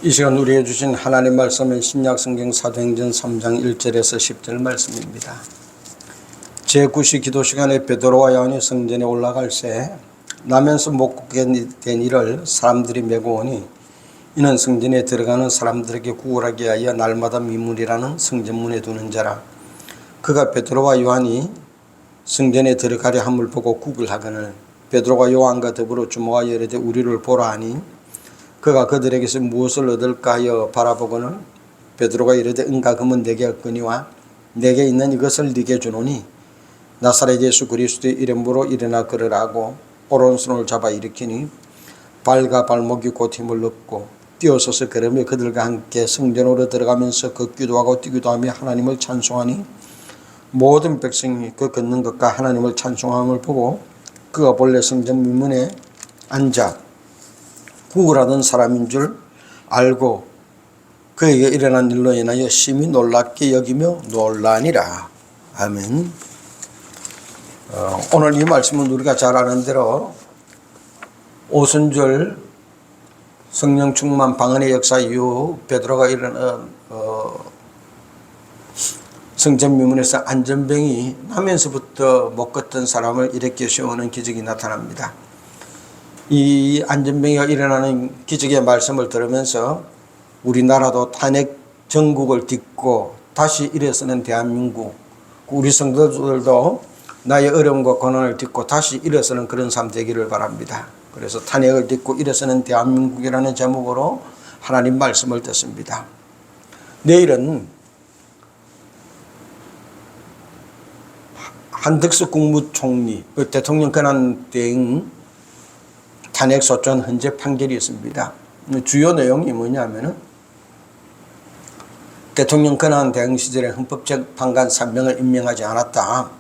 이 시간 우리에게 주신 하나님 말씀은 신약성경 사도행전 3장 1절에서 10절 말씀입니다. 제9시 기도 시간에 베드로와 요한이 성전에 올라갈새 나면서 못 걷게 된 이를 사람들이 메고 오니 이는 성전에 들어가는 사람들에게 구걸하게 하여 날마다 미문이라는 성전문에 두는 자라. 그가 베드로와 요한이 성전에 들어가려 함을 보고 구걸하거늘 베드로가 요한과 더불어 주목하여 이르되 우리를 보라 하니 그가 그들에게서 무엇을 얻을까 하여 바라보고는 베드로가 이르되 은과 금은 내게 없거니와 내게 있는 이것을 네게 주노니 나사렛 예수 그리스도의 이름으로 일어나 걸으라고 오른손을 잡아 일으키니 발과 발목이 곧 힘을 얻고 뛰어서서 걸으며 그들과 함께 성전으로 들어가면서 걷기도 하고 뛰기도 하며 하나님을 찬송하니 모든 백성이 그 걷는 것과 하나님을 찬송함을 보고 그가 본래 성전 문문에 앉아 구걸하던 사람인 줄 알고 그에게 일어난 일로 인하여 심히 놀랍게 여기며 놀라니라. 아멘. 오늘 이 말씀은 우리가 잘 아는 대로 오순절 성령 충만 방언의 역사 이후 베드로가 일어난 성전 미문에서 안전병이 나면서부터 못 걷던 사람을 일으켜 세우는 기적이 나타납니다. 이 안전병이가 일어나는 기적의 말씀을 들으면서 우리나라도 탄핵 정국을 딛고 다시 일어서는 대한민국, 우리 성도들도 나의 어려움과 고난을 딛고 다시 일어서는 그런 삶 되기를 바랍니다. 그래서 탄핵을 딛고 일어서는 대한민국이라는 제목으로 하나님 말씀을 듣습니다. 내일은 한덕수 국무총리 대통령 권한대행 탄핵소추안 헌재 판결이 있습니다. 주요 내용이 뭐냐면은 대통령 권한대행 시절에 헌법재판관 3명을 임명하지 않았다.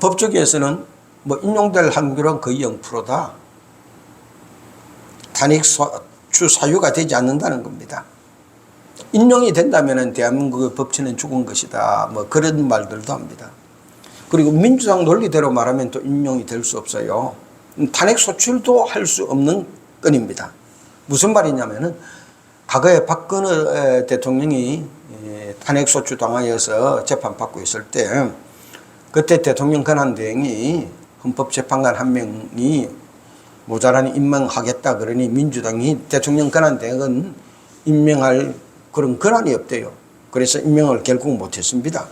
법조계에서는 인용될 확률은 거의 0%다. 탄핵소추 사유가 되지 않는다는 겁니다. 인용이 된다면 대한민국의 법치는 죽은 것이다. 그런 말들도 합니다. 그리고 민주당 논리대로 말하면 또 인용이 될 수 없어요. 탄핵 소출도 할 수 없는 건입니다. 무슨 말이냐면은 과거에 박근혜 대통령이 탄핵 소추 당하여서 재판받고 있을 때 그때 대통령 권한대행이 헌법재판관 한 명이 모자라니 임명하겠다 그러니 민주당이 대통령 권한대행은 임명할 그런 권한이 없대요. 그래서 임명을 결국 못했습니다.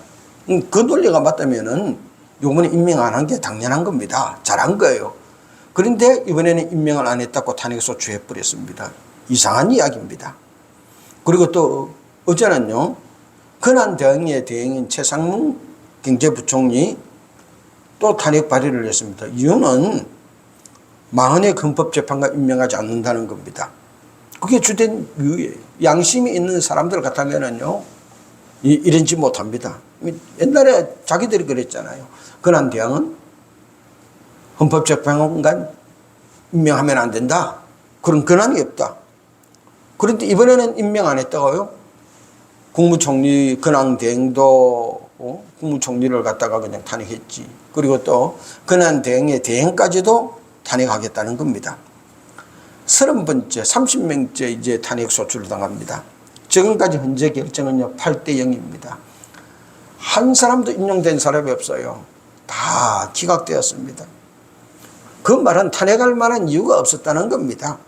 그 논리가 맞다면은 요번에 임명 안 한 게 당연한 겁니다. 잘한 거예요. 그런데 이번에는 임명을 안 했다고 탄핵소추해 버렸습니다. 이상한 이야기입니다. 그리고 또 어제는요, 권한대행의 대행인 최상무 경제부총리 또 탄핵 발의를 했습니다. 이유는 망언의 헌법재판관 임명하지 않는다는 겁니다. 그게 주된 이유예요. 양심이 있는 사람들 같으면은요, 이런지 못합니다. 옛날에 자기들이 그랬잖아요. 권한대행은 헌법재판관 임명하면 안 된다. 그런 권한이 없다. 그런데 이번에는 임명 안 했다고요? 국무총리 권한대행도 국무총리를 갖다가 그냥 탄핵했지. 그리고 또 권한대행의 대행까지도 탄핵하겠다는 겁니다. 30번째, 30명째 이제 탄핵 소추를 당합니다. 지금까지 현재 결정은요 8대 0입니다. 한 사람도 인용된 사람이 없어요. 다 기각되었습니다. 그 말은 탄핵할 만한 이유가 없었다는 겁니다.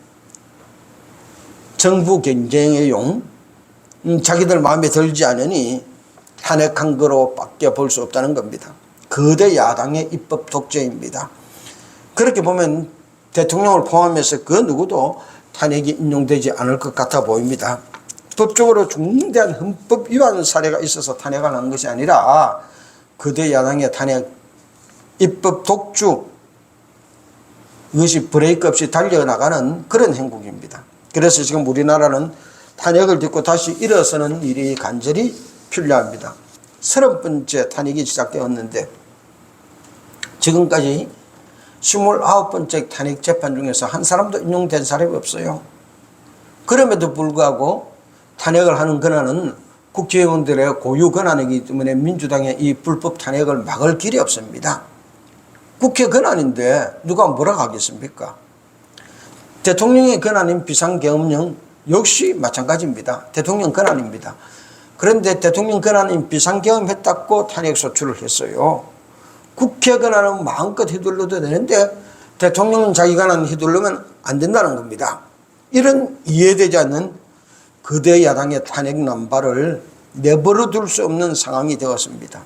정부 경쟁의 용, 자기들 마음에 들지 않으니 탄핵한 거로 밖에 볼 수 없다는 겁니다. 거대 야당의 입법 독재입니다. 그렇게 보면 대통령을 포함해서 그 누구도 탄핵이 인용되지 않을 것 같아 보입니다. 법적으로 중대한 헌법 위반 사례가 있어서 탄핵을 한 것이 아니라 거대 야당의 탄핵, 입법 독주, 이것이 브레이크 없이 달려나가는 그런 행국입니다. 그래서 지금 우리나라는 탄핵을 딛고 다시 일어서는 일이 간절히 필요합니다. 30번째 탄핵이 시작되었는데 지금까지 29번째 탄핵 재판 중에서 한 사람도 인용된 사람이 없어요. 그럼에도 불구하고 탄핵을 하는 권한은 국회의원들의 고유 권한이기 때문에 민주당의 이 불법 탄핵을 막을 길이 없습니다. 국회 권한인데 누가 뭐라고 하겠습니까? 대통령의 권한인 비상계엄령 역시 마찬가지입니다. 대통령 권한입니다. 그런데 대통령 권한은 비상경험했다고 탄핵 소추를 했어요. 국회 권한은 마음껏 휘둘러도 되는데 대통령은 자기 권한 휘둘르면 안 된다는 겁니다. 이런 이해되지 않는 거대 야당의 탄핵 남발을 내버려 둘 수 없는 상황이 되었습니다.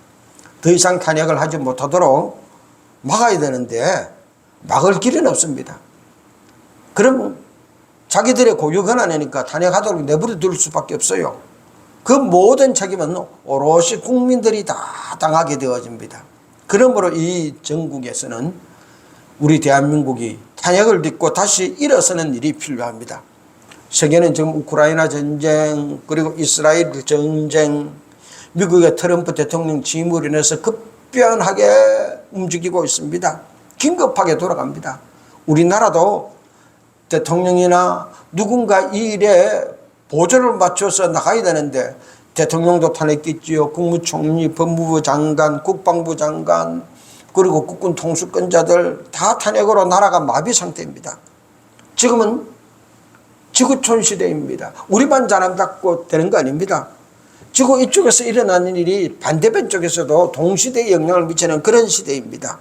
더 이상 탄핵을 하지 못하도록 막아야 되는데 막을 길은 없습니다. 그럼 자기들의 고유 권한이니까 탄핵하도록 내버려 둘 수밖에 없어요. 그 모든 책임은 오롯이 국민들이 다 당하게 되어집니다. 그러므로 이 전국에서는 우리 대한민국이 탄핵을 딛고 다시 일어서는 일이 필요합니다. 세계는 지금 우크라이나 전쟁, 그리고 이스라엘 전쟁, 미국의 트럼프 대통령 취임으로 인해서 급변하게 움직이고 있습니다. 긴급하게 돌아갑니다. 우리나라도 대통령이나 누군가 이 일에 보조를 맞춰서 나가야 되는데 대통령도 탄핵됐지요. 국무총리, 법무부 장관, 국방부 장관, 그리고 국군 통수권자들 다 탄핵으로 나라가 마비 상태입니다. 지금은 지구촌 시대입니다. 우리만 잘한다고 되는 거 아닙니다. 지구 이쪽에서 일어나는 일이 반대편 쪽에서도 동시대에 영향을 미치는 그런 시대입니다.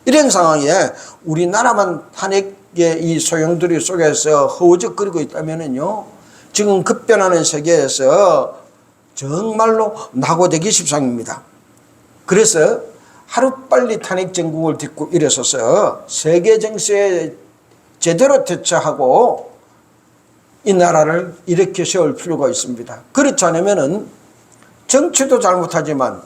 이런 상황에 우리나라만 탄핵의 이 소용돌이 속에서 허우적거리고 있다면요, 지금 급변하는 세계에서 정말로 낙오되기 십상입니다. 그래서 하루빨리 탄핵 정국을 딛고 일어서서 세계 정세에 제대로 대처하고 이 나라를 일으켜 세울 필요가 있습니다. 그렇지 않으면은 정치도 잘못하지만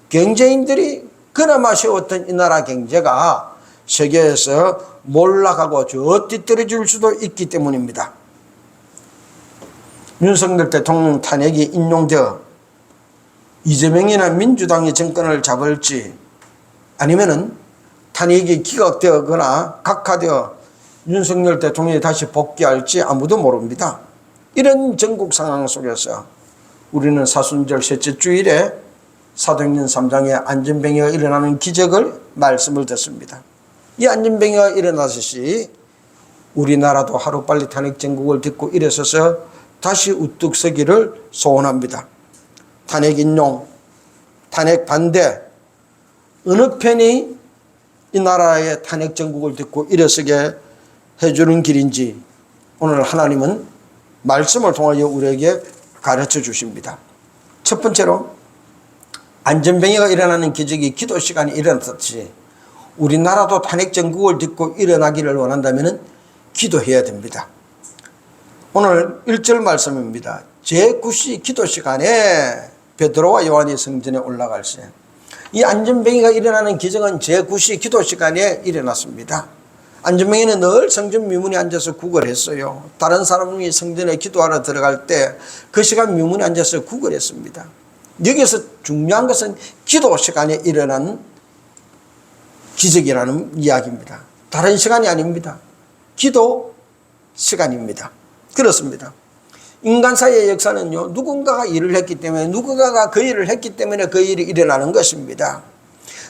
경제인들이 그나마 세웠던 이 나라 경제가 세계에서 몰락하고 저 뒤떨어질 수도 있기 때문입니다. 윤석열 대통령 탄핵이 인용되어 이재명이나 민주당이 정권을 잡을지 아니면은 탄핵이 기각되거나 각하되어 윤석열 대통령이 다시 복귀할지 아무도 모릅니다. 이런 전국 상황 속에서 우리는 사순절 셋째 주일에 사도행전 3장의 안전병이가 일어나는 기적을 말씀을 듣습니다. 이 안전병이가 일어나듯이 우리나라도 하루빨리 탄핵 정국을 딛고 일어서서 다시 우뚝 서기를 소원합니다. 탄핵 인용, 탄핵 반대, 어느 편이 이 나라의 탄핵 정국을 딛고 일어서게 해주는 길인지 오늘 하나님은 말씀을 통하여 우리에게 가르쳐 주십니다. 첫 번째로 안전병이가 일어나는 기적이 기도 시간이 일어났듯이 우리나라도 탄핵 정국을 딛고 일어나기를 원한다면 기도해야 됩니다. 오늘 1절 말씀입니다. 제9시 기도 시간에 베드로와 요한이 성전에 올라갈 때 이 안전병이가 일어나는 기적은 제9시 기도 시간에 일어났습니다. 안전병이는 늘 성전 미문에 앉아서 구걸했어요. 다른 사람이 성전에 기도하러 들어갈 때 그 시간 미문에 앉아서 구걸했습니다. 여기서 중요한 것은 기도 시간에 일어난 기적이라는 이야기입니다. 다른 시간이 아닙니다. 기도 시간입니다. 그렇습니다. 인간사의 역사는요, 누군가가 일을 했기 때문에, 누군가가 그 일을 했기 때문에 그 일이 일어나는 것입니다.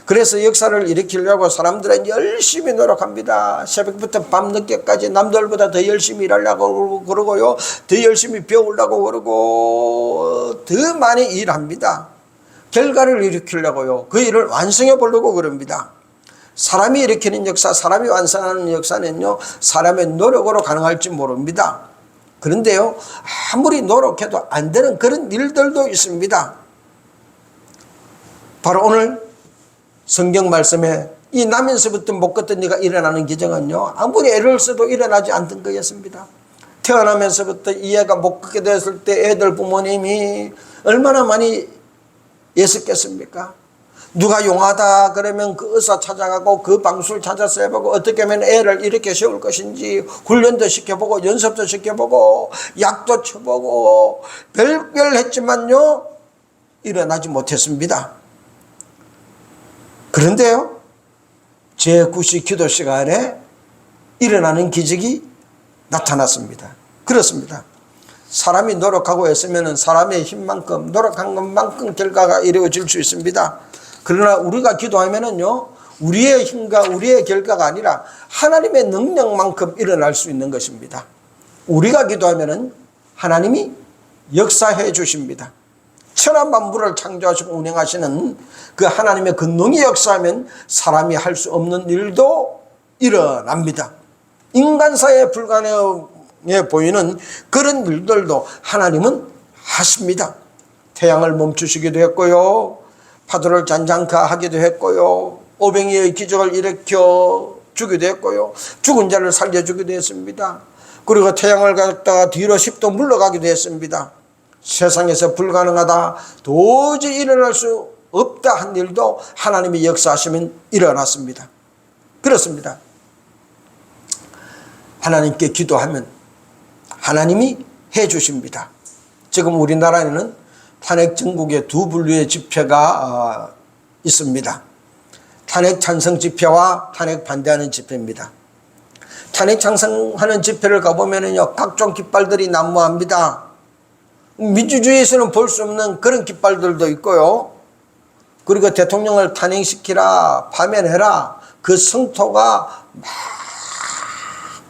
그래서 역사를 일으키려고 사람들은 열심히 노력합니다. 새벽부터 밤늦게까지 남들보다 더 열심히 일하려고 그러고요, 더 열심히 배우려고 그러고, 더 많이 일합니다. 결과를 일으키려고요, 그 일을 완성해 보려고 그럽니다. 사람이 일으키는 역사, 사람이 완성하는 역사는요, 사람의 노력으로 가능할지 모릅니다. 그런데요, 아무리 노력해도 안 되는 그런 일들도 있습니다. 바로 오늘 성경 말씀에 이 나면서부터 못 걷던 이가 일어나는 기적은요, 아무리 애를 써도 일어나지 않던 거였습니다. 태어나면서부터 이 애가 못 걷게 됐을 때 애들 부모님이 얼마나 많이 애썼겠습니까? 누가 용하다 그러면 그 의사 찾아가고 그 방술 찾아서 해보고 어떻게 하면 애를 이렇게 세울 것인지 훈련도 시켜보고 연습도 시켜보고 약도 쳐보고 별별 했지만요, 일어나지 못했습니다. 그런데요, 제9시 기도 시간에 일어나는 기적이 나타났습니다. 그렇습니다. 사람이 노력하고 했으면 사람의 힘만큼, 노력한 것만큼 결과가 이루어질 수 있습니다. 그러나 우리가 기도하면은요, 우리의 힘과 우리의 결과가 아니라 하나님의 능력만큼 일어날 수 있는 것입니다. 우리가 기도하면은 하나님이 역사해 주십니다. 천하 만물을 창조하시고 운행하시는 그 하나님의 근능이 역사하면 사람이 할 수 없는 일도 일어납니다. 인간사에 불가능해 보이는 그런 일들도 하나님은 하십니다. 태양을 멈추시기도 했고요. 파도를 잔잔케 하기도 했고요. 오병이의 기적을 일으켜 주기도 했고요. 죽은 자를 살려주기도 했습니다. 그리고 태양을 갖다가 뒤로 10도 물러가기도 했습니다. 세상에서 불가능하다, 도저히 일어날 수 없다 한 일도 하나님이 역사하시면 일어났습니다. 그렇습니다. 하나님께 기도하면 하나님이 해 주십니다. 지금 우리나라에는 탄핵 전국에 두 분류의 집회가 있습니다. 탄핵 찬성 집회와 탄핵 반대하는 집회입니다. 탄핵 찬성하는 집회를 가보면요, 각종 깃발들이 난무합니다. 민주주의에서는 볼 수 없는 그런 깃발들도 있고요. 그리고 대통령을 탄핵시키라, 파면해라, 그 성토가 막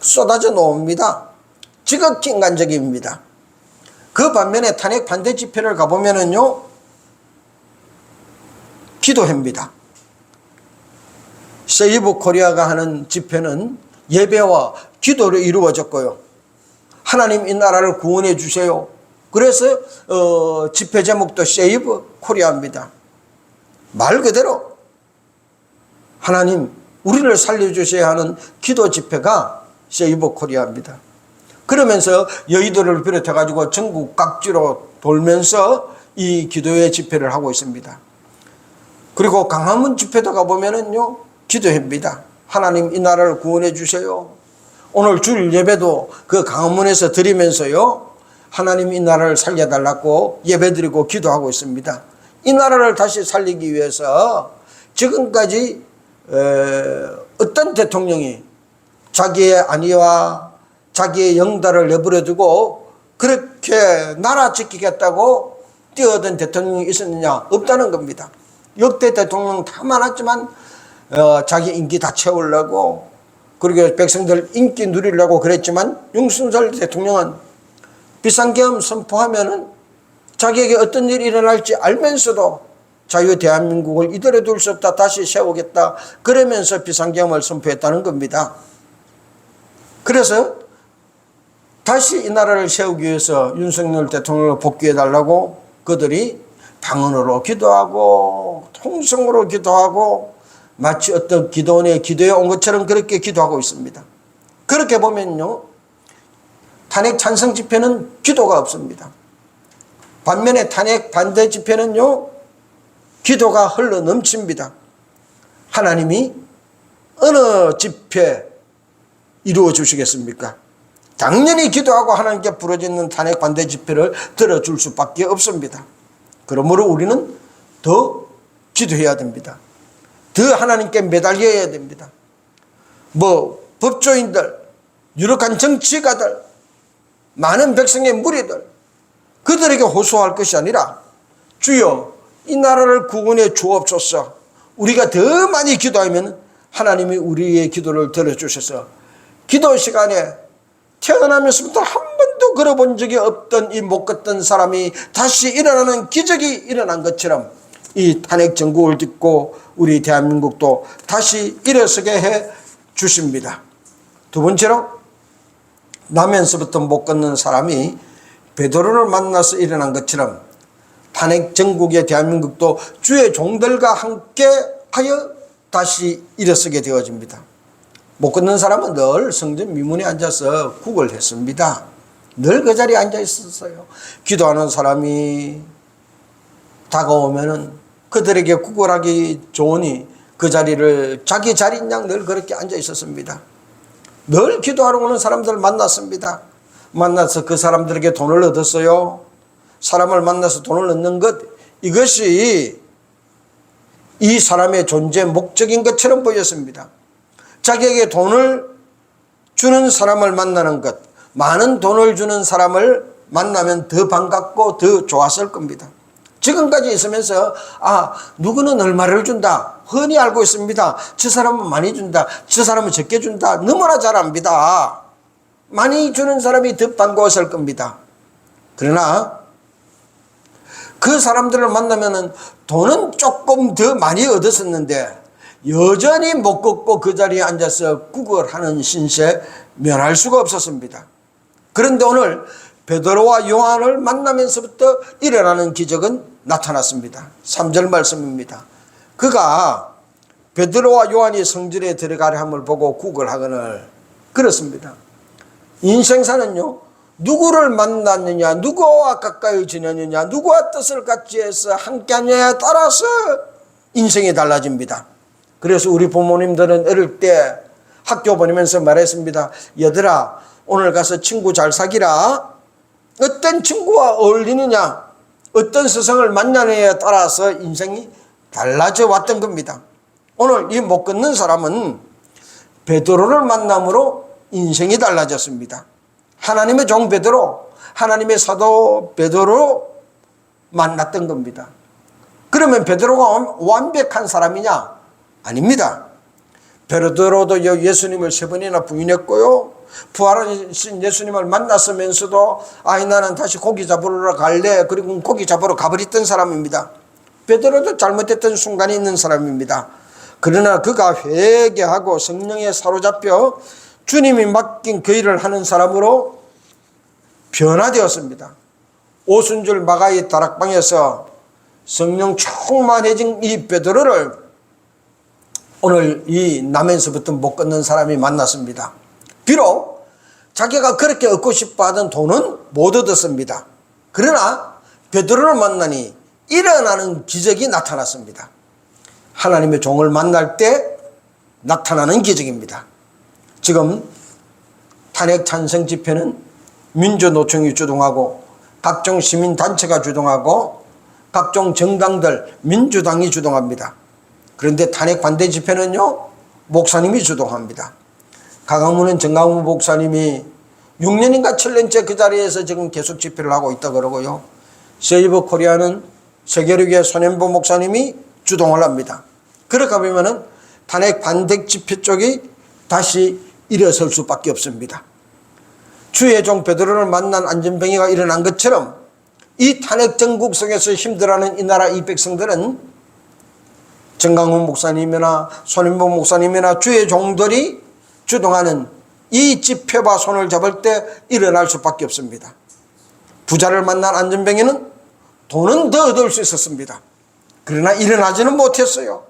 쏟아져 놓습니다. 지극히 인간적입니다. 그 반면에 탄핵 반대 집회를 가보면은요, 기도회입니다. 세이브 코리아가 하는 집회는 예배와 기도로 이루어졌고요. 하나님 이 나라를 구원해 주세요. 그래서 집회 제목도 세이브 코리아입니다. 말 그대로 하나님 우리를 살려주셔야 하는 기도 집회가 세이브 코리아입니다. 그러면서 여의도를 비롯해 가지고 전국 각지로 돌면서 이 기도회 집회를 하고 있습니다. 그리고 강화문 집회도 가보면은요, 기도회입니다. 하나님 이 나라를 구원해 주세요. 오늘 주일 예배도 그 강화문에서 드리면서요, 하나님 이 나라를 살려달라고 예배드리고 기도하고 있습니다. 이 나라를 다시 살리기 위해서 지금까지 어떤 대통령이 자기의 안위와 자기의 영달을 내버려두고 그렇게 나라 지키겠다고 뛰어든 대통령이 있었느냐? 없다는 겁니다. 역대 대통령 다 많았지만 자기 인기 다 채우려고, 그리고 백성들 인기 누리려고 그랬지만 윤석열 대통령은 비상계엄 선포하면은 자기에게 어떤 일이 일어날지 알면서도 자유 대한민국을 이대로 둘 수 없다, 다시 세우겠다, 그러면서 비상계엄을 선포했다는 겁니다. 그래서 다시 이 나라를 세우기 위해서 윤석열 대통령을 복귀해달라고 그들이 방언으로 기도하고 통성으로 기도하고 마치 어떤 기도원의 기도에 온 것처럼 그렇게 기도하고 있습니다. 그렇게 보면요, 탄핵 찬성 집회는 기도가 없습니다. 반면에 탄핵 반대 집회는요, 기도가 흘러 넘칩니다. 하나님이 어느 집회 이루어 주시겠습니까? 당연히 기도하고 하나님께 부르짖는 탄핵 반대 집회를 들어줄 수밖에 없습니다. 그러므로 우리는 더 기도해야 됩니다. 더 하나님께 매달려야 됩니다. 법조인들, 유력한 정치가들, 많은 백성의 무리들, 그들에게 호소할 것이 아니라 주여 이 나라를 구원해 주옵소서. 우리가 더 많이 기도하면 하나님이 우리의 기도를 들어주셔서 기도 시간에 태어나면서부터 한 번도 걸어본 적이 없던 이 못 걷던 사람이 다시 일어나는 기적이 일어난 것처럼 이 탄핵 정국을 딛고 우리 대한민국도 다시 일어서게 해 주십니다. 두 번째로, 나면서부터 못 걷는 사람이 베드로를 만나서 일어난 것처럼 탄핵 정국의 대한민국도 주의 종들과 함께 하여 다시 일어서게 되어집니다. 못 걷는 사람은 늘 성전 미문에 앉아서 국을 했습니다. 늘 그 자리에 앉아 있었어요. 기도하는 사람이 다가오면은 그들에게 국을 하기 좋으니 그 자리를 자기 자리인 양 늘 그렇게 앉아 있었습니다. 늘 기도하러 오는 사람들 만났습니다. 만나서 그 사람들에게 돈을 얻었어요. 사람을 만나서 돈을 얻는 것, 이것이 이 사람의 존재 목적인 것처럼 보였습니다. 자기에게 돈을 주는 사람을 만나는 것, 많은 돈을 주는 사람을 만나면 더 반갑고 더 좋았을 겁니다. 지금까지 있으면서 누구는 얼마를 준다, 흔히 알고 있습니다. 저 사람은 많이 준다, 저 사람은 적게 준다, 너무나 잘 압니다. 많이 주는 사람이 더 반가웠을 겁니다. 그러나 그 사람들을 만나면은 돈은 조금 더 많이 얻었었는데 여전히 못 걷고 그 자리에 앉아서 구걸하는 신세 면할 수가 없었습니다. 그런데 오늘 베드로와 요한을 만나면서부터 일어나는 기적은 나타났습니다. 3절 말씀입니다. 그가 베드로와 요한이 성전에 들어가려 함을 보고 구걸하거늘 그렇습니다. 인생사는요, 누구를 만났느냐, 누구와 가까이 지내느냐, 누구와 뜻을 같이 해서 함께하느냐에 따라서 인생이 달라집니다. 그래서 우리 부모님들은 어릴 때 학교 보내면서 말했습니다. 얘들아, 오늘 가서 친구 잘 사귀라. 어떤 친구와 어울리느냐, 어떤 스승을 만나느냐에 따라서 인생이 달라져 왔던 겁니다. 오늘 이 못 걷는 사람은 베드로를 만남으로 인생이 달라졌습니다. 하나님의 종 베드로, 하나님의 사도 베드로 만났던 겁니다. 그러면 베드로가 완벽한 사람이냐? 아닙니다. 베드로도 예수님을 3번이나 부인했고요. 부활하신 예수님을 만났으면서도 나는 다시 고기 잡으러 갈래. 그리고 고기 잡으러 가버렸던 사람입니다. 베드로도 잘못했던 순간이 있는 사람입니다. 그러나 그가 회개하고 성령에 사로잡혀 주님이 맡긴 그 일을 하는 사람으로 변화되었습니다. 오순절 마가의 다락방에서 성령 충만해진 이 베드로를 오늘 이 남에서부터 못 걷는 사람이 만났습니다. 비록 자기가 그렇게 얻고 싶어 하던 돈은 못 얻었습니다. 그러나 베드로를 만나니 일어나는 기적이 나타났습니다. 하나님의 종을 만날 때 나타나는 기적입니다. 지금 탄핵 찬성 집회는 민주노총이 주동하고 각종 시민단체가 주동하고 각종 정당들 민주당이 주동합니다. 그런데 탄핵 반대 집회는요, 목사님이 주동합니다. 강화문은 정강훈 목사님이 6년인가 7년째 그 자리에서 지금 계속 집회를 하고 있다 그러고요. 세이브 코리아는 세계력의 손현보 목사님이 주동을 합니다. 그렇게 보면은 탄핵 반대 집회 쪽이 다시 일어설 수밖에 없습니다. 주의 종 베드로를 만난 안전병이가 일어난 것처럼 이 탄핵 전국 속에서 힘들어하는 이 나라 이 백성들은 정강훈 목사님이나 손현보 목사님이나 주의 종들이 주동하는 이 집회와 손을 잡을 때 일어날 수밖에 없습니다. 부자를 만난 안전병이는 돈은 더 얻을 수 있었습니다. 그러나 일어나지는 못했어요.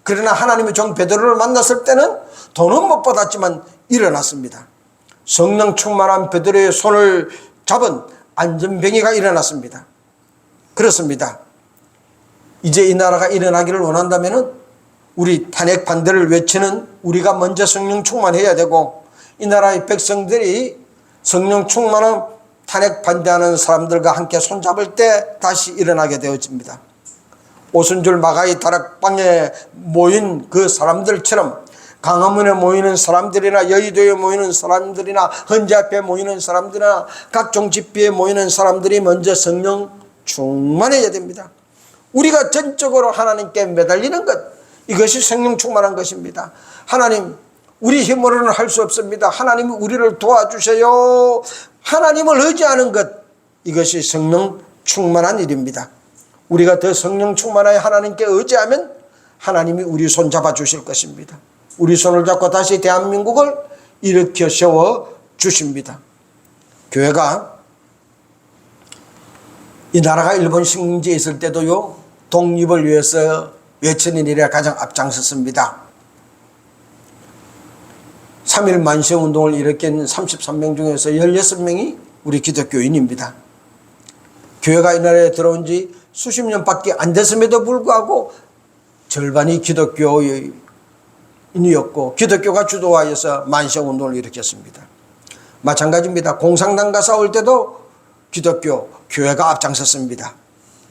그러나 하나님의 종 베드로를 만났을 때는 돈은 못 받았지만 일어났습니다. 성령 충만한 베드로의 손을 잡은 안전병이가 일어났습니다. 그렇습니다. 이제 이 나라가 일어나기를 원한다면 우리 탄핵 반대를 외치는 우리가 먼저 성령 충만해야 되고, 이 나라의 백성들이 성령 충만한 탄핵 반대하는 사람들과 함께 손잡을 때 다시 일어나게 되어집니다. 오순절 마가의 다락방에 모인 그 사람들처럼 강화문에 모이는 사람들이나 여의도에 모이는 사람들이나 헌재 앞에 모이는 사람들이나 각종 집회에 모이는 사람들이 먼저 성령 충만해야 됩니다. 우리가 전적으로 하나님께 매달리는 것, 이것이 성령 충만한 것입니다. 하나님, 우리 힘으로는 할 수 없습니다. 하나님이 우리를 도와주세요. 하나님을 의지하는 것, 이것이 성령 충만한 일입니다. 우리가 더 성령 충만하여 하나님께 의지하면 하나님이 우리 손 잡아 주실 것입니다. 우리 손을 잡고 다시 대한민국을 일으켜 세워 주십니다. 교회가 이 나라가 일본 식민지에 있을 때도요, 독립을 위해서 외치는 일에 가장 앞장섰습니다. 3.1 만세운동을 일으킨 33명 중에서 16명이 우리 기독교인입니다. 교회가 이 나라에 들어온 지 수십 년밖에 안 됐음에도 불구하고 절반이 기독교인이었고 기독교가 주도하여서 만세운동을 일으켰습니다. 마찬가지입니다. 공산당과 싸울 때도 기독교, 교회가 앞장섰습니다.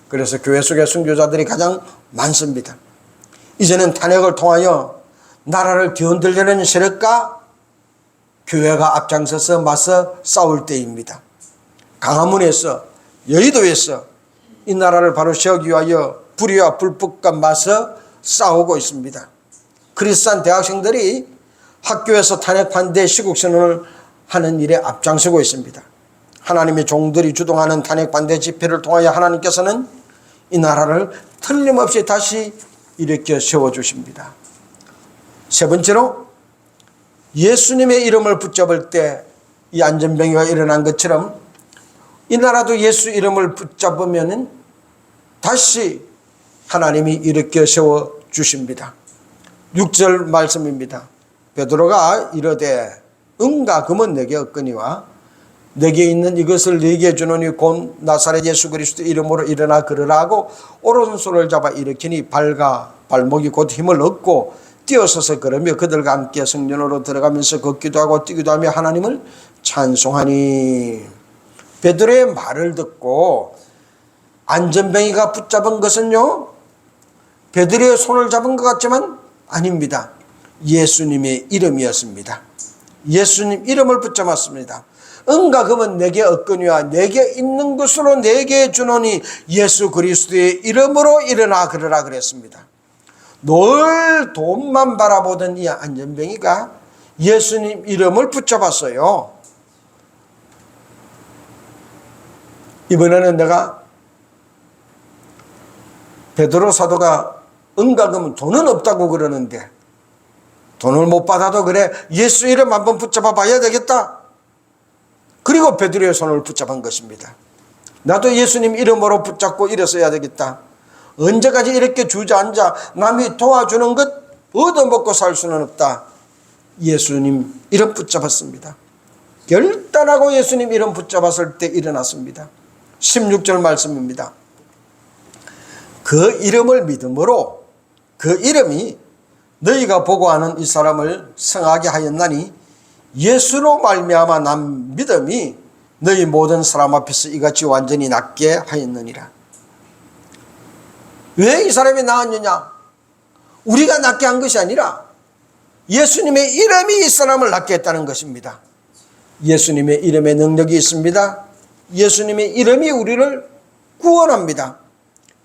그래서 교회 속의 순교자들이 가장 많습니다. 이제는 탄핵을 통하여 나라를 뒤흔들려는 세력과 교회가 앞장서서 맞서 싸울 때입니다. 강화문에서, 여의도에서 이 나라를 바로 세우기 위하여 불의와 불법과 맞서 싸우고 있습니다. 크리스찬 대학생들이 학교에서 탄핵 반대 시국선언을 하는 일에 앞장서고 있습니다. 하나님의 종들이 주동하는 탄핵 반대 집회를 통하여 하나님께서는 이 나라를 틀림없이 다시 일으켜 세워주십니다. 세 번째로 예수님의 이름을 붙잡을 때 이 안전병이가 일어난 것처럼 이 나라도 예수 이름을 붙잡으면 다시 하나님이 일으켜 세워주십니다. 6절 말씀입니다. 베드로가 이르되 은과 금은 내게 없거니와 내게 있는 이것을 네게 주노니 곧 나사렛 예수 그리스도 이름으로 일어나 걸으라 하고 오른손을 잡아 일으키니 발과 발목이 곧 힘을 얻고 뛰어서서 걸으며 그들과 함께 성전으로 들어가면서 걷기도 하고 뛰기도 하며 하나님을 찬송하니. 베드로의 말을 듣고 안전뱅이가 붙잡은 것은요, 베드로의 손을 잡은 것 같지만 아닙니다. 예수님의 이름이었습니다. 예수님 이름을 붙잡았습니다. 은과 금은 내게 없거니와 내게 있는 것으로 내게 주노니 예수 그리스도의 이름으로 일어나 걸으라 그랬습니다. 늘 돈만 바라보던 이 안전뱅이가 예수님 이름을 붙잡았어요. 이번에는 내가 베드로 사도가 은과 금은 돈은 없다고 그러는데 돈을 못 받아도 그래 예수 이름 한번 붙잡아 봐야 되겠다. 그리고 베드로의 손을 붙잡은 것입니다. 나도 예수님 이름으로 붙잡고 일어서야 되겠다. 언제까지 이렇게 주저앉아 남이 도와주는 것 얻어먹고 살 수는 없다. 예수님 이름 붙잡았습니다. 결단하고 예수님 이름 붙잡았을 때 일어났습니다. 16절 말씀입니다. 그 이름을 믿음으로 그 이름이 너희가 보고하는 이 사람을 성하게 하였나니 예수로 말미암아 난 믿음이 너희 모든 사람 앞에서 이같이 완전히 낫게 하였느니라. 왜 이 사람이 나았느냐? 우리가 낫게 한 것이 아니라 예수님의 이름이 이 사람을 낫게 했다는 것입니다. 예수님의 이름에 능력이 있습니다. 예수님의 이름이 우리를 구원합니다.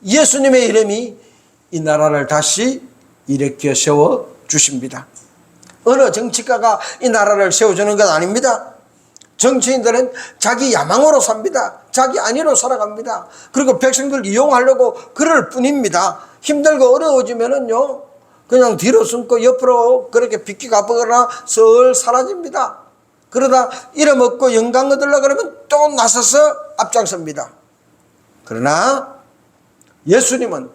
예수님의 이름이 이 나라를 다시 일으켜 세워주십니다. 어느 정치가가 이 나라를 세워주는 건 아닙니다. 정치인들은 자기 야망으로 삽니다. 자기 안위로 살아갑니다. 그리고 백성들 이용하려고 그럴 뿐입니다. 힘들고 어려워지면은요, 그냥 뒤로 숨고 옆으로 그렇게 비키 가거나 설 사라집니다. 그러다 잃어먹고 영광 얻으려고 그러면 또 나서서 앞장섭니다. 그러나 예수님은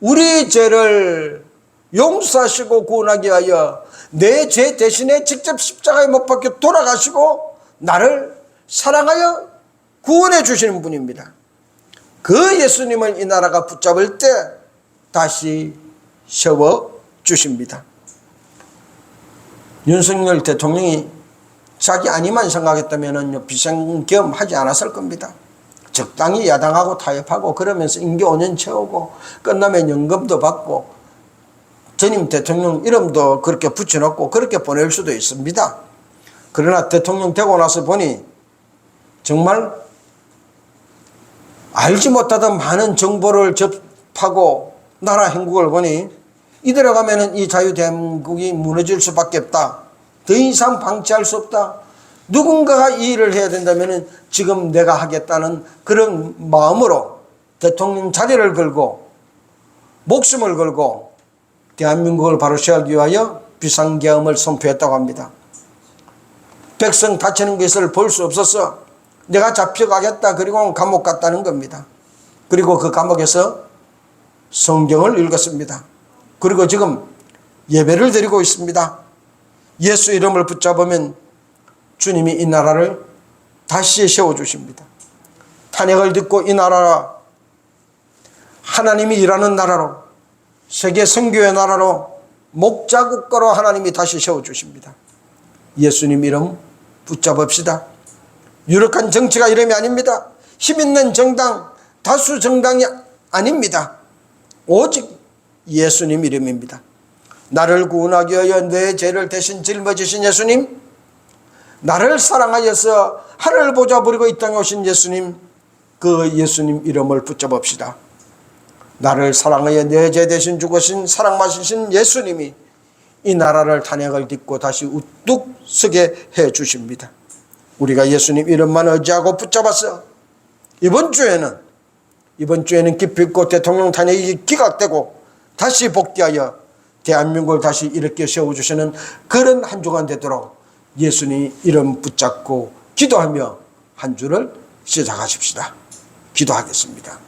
우리 죄를 용서하시고 구원하기 위하여 내 죄 대신에 직접 십자가에 못 박혀 돌아가시고 나를 사랑하여 구원해 주시는 분입니다. 그 예수님을 이 나라가 붙잡을 때 다시 세워 주십니다. 윤석열 대통령이 자기 안위만 생각했다면 비상겸하지 않았을 겁니다. 적당히 야당하고 타협하고 그러면서 임기 5년 채우고 끝나면 연금도 받고 전임 대통령 이름도 그렇게 붙여놓고 그렇게 보낼 수도 있습니다. 그러나 대통령 되고 나서 보니 정말 알지 못하던 많은 정보를 접하고 나라 행국을 보니 이대로 가면 이 자유대한민국이 무너질 수밖에 없다. 더 이상 방치할 수 없다. 누군가가 이 일을 해야 된다면 지금 내가 하겠다는 그런 마음으로 대통령 자리를 걸고 목숨을 걸고 대한민국을 바로 세우기 위하여 비상계엄을 선포했다고 합니다. 백성 다치는 것을 볼 수 없어서 내가 잡혀가겠다 그리고 감옥 갔다는 겁니다. 그리고 그 감옥에서 성경을 읽었습니다. 그리고 지금 예배를 드리고 있습니다. 예수 이름을 붙잡으면 주님이 이 나라를 다시 세워주십니다. 탄핵을 듣고 이 나라가 하나님이 일하는 나라로, 세계 선교의 나라로, 목자국가로 하나님이 다시 세워주십니다. 예수님 이름 붙잡읍시다. 유력한 정치가 이름이 아닙니다. 힘있는 정당, 다수 정당이 아닙니다. 오직 예수님 이름입니다. 나를 구원하기 위하여 내 죄를 대신 짊어지신 예수님, 나를 사랑하여서 하늘을 보좌 버리고 이 땅에 오신 예수님, 그 예수님 이름을 붙잡읍시다. 나를 사랑하여 내 죄 대신 죽으신 사랑 마시신 예수님이 이 나라를 탄핵을 딛고 다시 우뚝 서게 해 주십니다. 우리가 예수님 이름만 의지하고 붙잡았어. 이번 주에는 기필코 대통령 탄핵이 기각되고 다시 복귀하여 대한민국을 다시 일으켜 세워주시는 그런 한 주간 되도록 예수님 이름 붙잡고 기도하며 한 주를 시작하십시다. 기도하겠습니다.